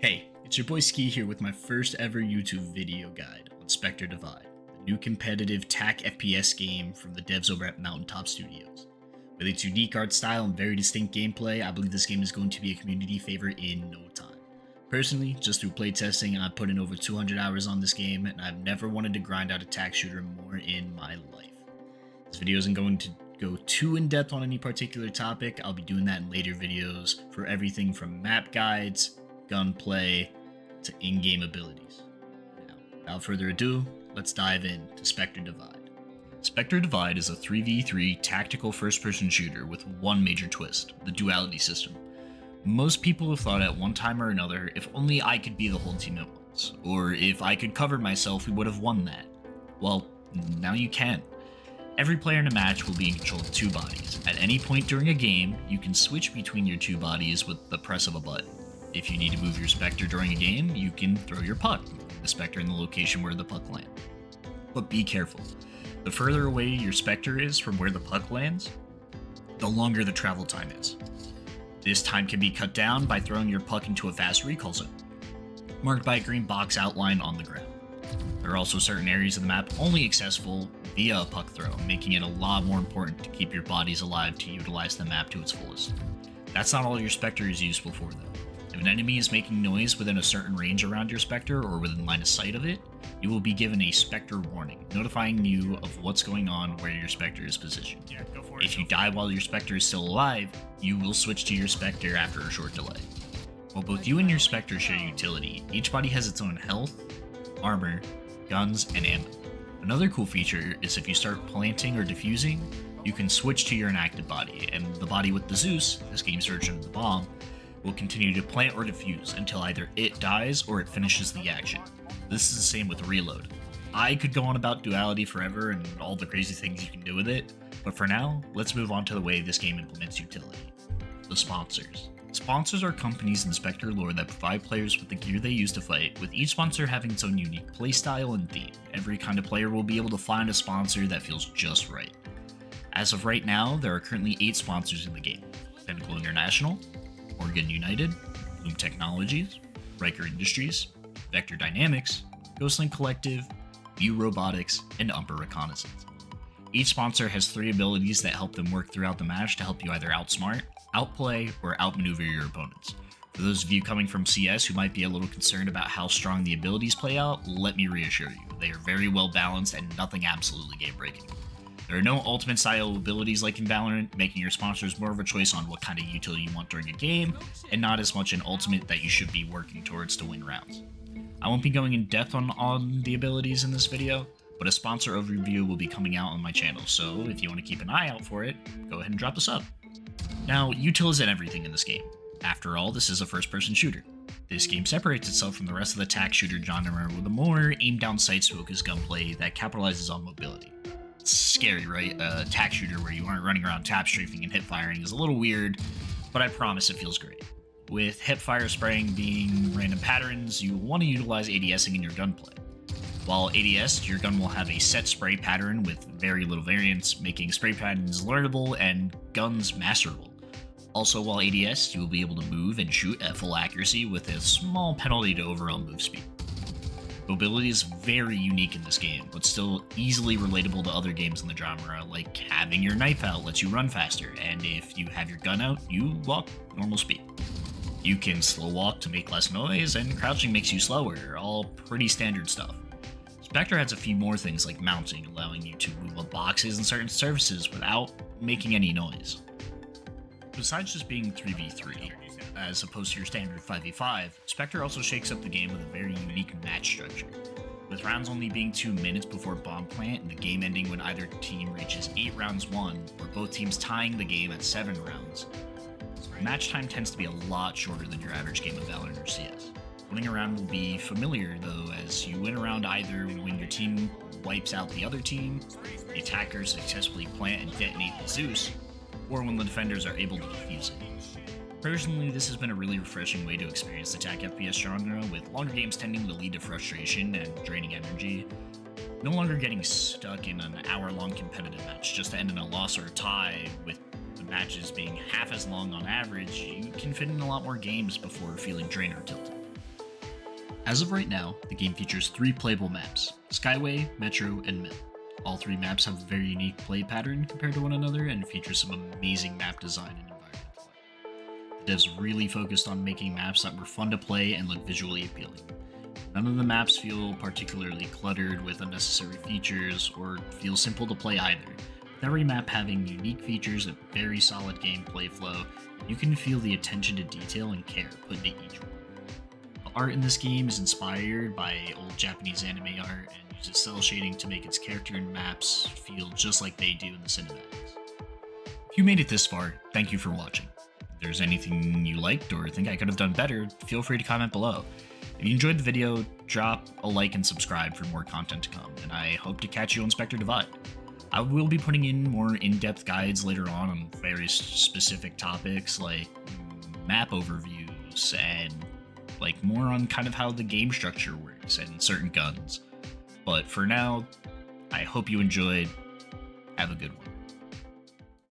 Hey, it's your boy Ski here with my first ever YouTube video guide on Specter Divide, the new competitive TAC FPS game from the devs over at Mountaintop Studios. With its unique art style and very distinct gameplay, I believe this game is going to be a community favorite in no time. Personally, just through playtesting, I've put in over 200 hours on this game, and I've never wanted to grind out a TAC shooter more in my life. This video isn't going to go too in-depth on any particular topic. I'll be doing that in later videos for everything from map guides, gunplay, to in-game abilities. Now, without further ado, let's dive into Specter Divide. Specter Divide is a 3v3 tactical first-person shooter with one major twist, the duality system. Most people have thought at one time or another, if only I could be the whole team at once, or if I could cover myself, we would have won that. Well, now you can. Every player in a match will be in control of two bodies. At any point during a game, you can switch between your two bodies with the press of a button. If you need to move your Spectre during a game, you can throw your puck, the Spectre in the location where the puck lands. But be careful. The further away your Spectre is from where the puck lands, the longer the travel time is. This time can be cut down by throwing your puck into a fast recall zone, marked by a green box outline on the ground. There are also certain areas of the map only accessible via a puck throw, making it a lot more important to keep your bodies alive to utilize the map to its fullest. That's not all your Spectre is useful for though. If an enemy is making noise within a certain range around your Spectre or within line of sight of it, you will be given a Spectre warning, notifying you of what's going on where your Spectre is positioned. If you die while your Spectre is still alive, you will switch to your Spectre after a short delay. While both you and your Spectre share utility, each body has its own health, armor, guns, and ammo. Another cool feature is if you start planting or defusing, you can switch to your inactive body, and the body with the Zeus, this game's version of the bomb, will continue to plant or defuse until either it dies or it finishes the action. This is the same with reload. I could go on about duality forever and all the crazy things you can do with it, but for now, let's move on to the way this game implements utility. The sponsors. Sponsors are companies in Spectre lore that provide players with the gear they use to fight, with each sponsor having its own unique playstyle and theme. Every kind of player will be able to find a sponsor that feels just right. As of right now, there are currently 8 sponsors in the game: Pinnacle International, Oregon United, Bloom Technologies, Riker Industries, Vector Dynamics, Ghostlink Collective, View Robotics, and Umber Reconnaissance. Each sponsor has 3 abilities that help them work throughout the match to help you either outsmart, outplay, or outmaneuver your opponents. For those of you coming from CS who might be a little concerned about how strong the abilities play out, let me reassure you, they are very well balanced and nothing absolutely game-breaking. There are no ultimate style abilities like in Valorant, making your sponsors more of a choice on what kind of utility you want during a game, and not as much an ultimate that you should be working towards to win rounds. I won't be going in depth on the abilities in this video, but a sponsor overview will be coming out on my channel, so if you want to keep an eye out for it, go ahead and drop a sub. Now, util is in everything in this game. After all, this is a first-person shooter. This game separates itself from the rest of the TAC shooter genre with a more aimed-down sights-focused gunplay that capitalizes on mobility. It's scary, right? A TAC shooter where you aren't running around tap strafing and hip firing is a little weird, but I promise it feels great. With hip fire spraying being random patterns, you want to utilize ADSing in your gunplay. While ADS, your gun will have a set spray pattern with very little variance, making spray patterns learnable and guns masterable. Also, while ADS, you will be able to move and shoot at full accuracy with a small penalty to overall move speed. Mobility is very unique in this game, but still easily relatable to other games in the genre, like having your knife out lets you run faster, and if you have your gun out, you walk normal speed. You can slow walk to make less noise, and crouching makes you slower, all pretty standard stuff. Spectre has a few more things like mounting, allowing you to move up boxes and certain surfaces without making any noise. Besides just being 3v3, as opposed to your standard 5v5, Spectre also shakes up the game with a very unique match structure. With rounds only being 2 minutes before bomb plant and the game ending when either team reaches 8 rounds won, or both teams tying the game at 7 rounds, match time tends to be a lot shorter than your average game of Valorant or CS. Winning a round will be familiar though, as you win a round either when your team wipes out the other team, the attackers successfully plant and detonate the Zeus, or when the defenders are able to defuse it. Personally, this has been a really refreshing way to experience the TAC FPS genre, with longer games tending to lead to frustration and draining energy. No longer getting stuck in an hour-long competitive match just to end in a loss or a tie, with the matches being half as long on average, you can fit in a lot more games before feeling drained or tilted. As of right now, the game features 3 playable maps: Skyway, Metro, and Mill. All 3 maps have a very unique play pattern compared to one another and feature some amazing map design and environmental art. The devs really focused on making maps that were fun to play and look visually appealing. None of the maps feel particularly cluttered with unnecessary features or feel simple to play either, with every map having unique features and very solid gameplay flow. You can feel the attention to detail and care put into each one. The art in this game is inspired by old Japanese anime art and uses cell shading to make its character and maps feel just like they do in the cinematics. If you made it this far, thank you for watching. If there's anything you liked or think I could have done better, feel free to comment below. If you enjoyed the video, drop a like and subscribe for more content to come, and I hope to catch you on Specter Divide. I will be putting in more in-depth guides later on various specific topics like map overviews and more on kind of how the game structure works and certain guns. But for now, I hope you enjoyed. Have a good one.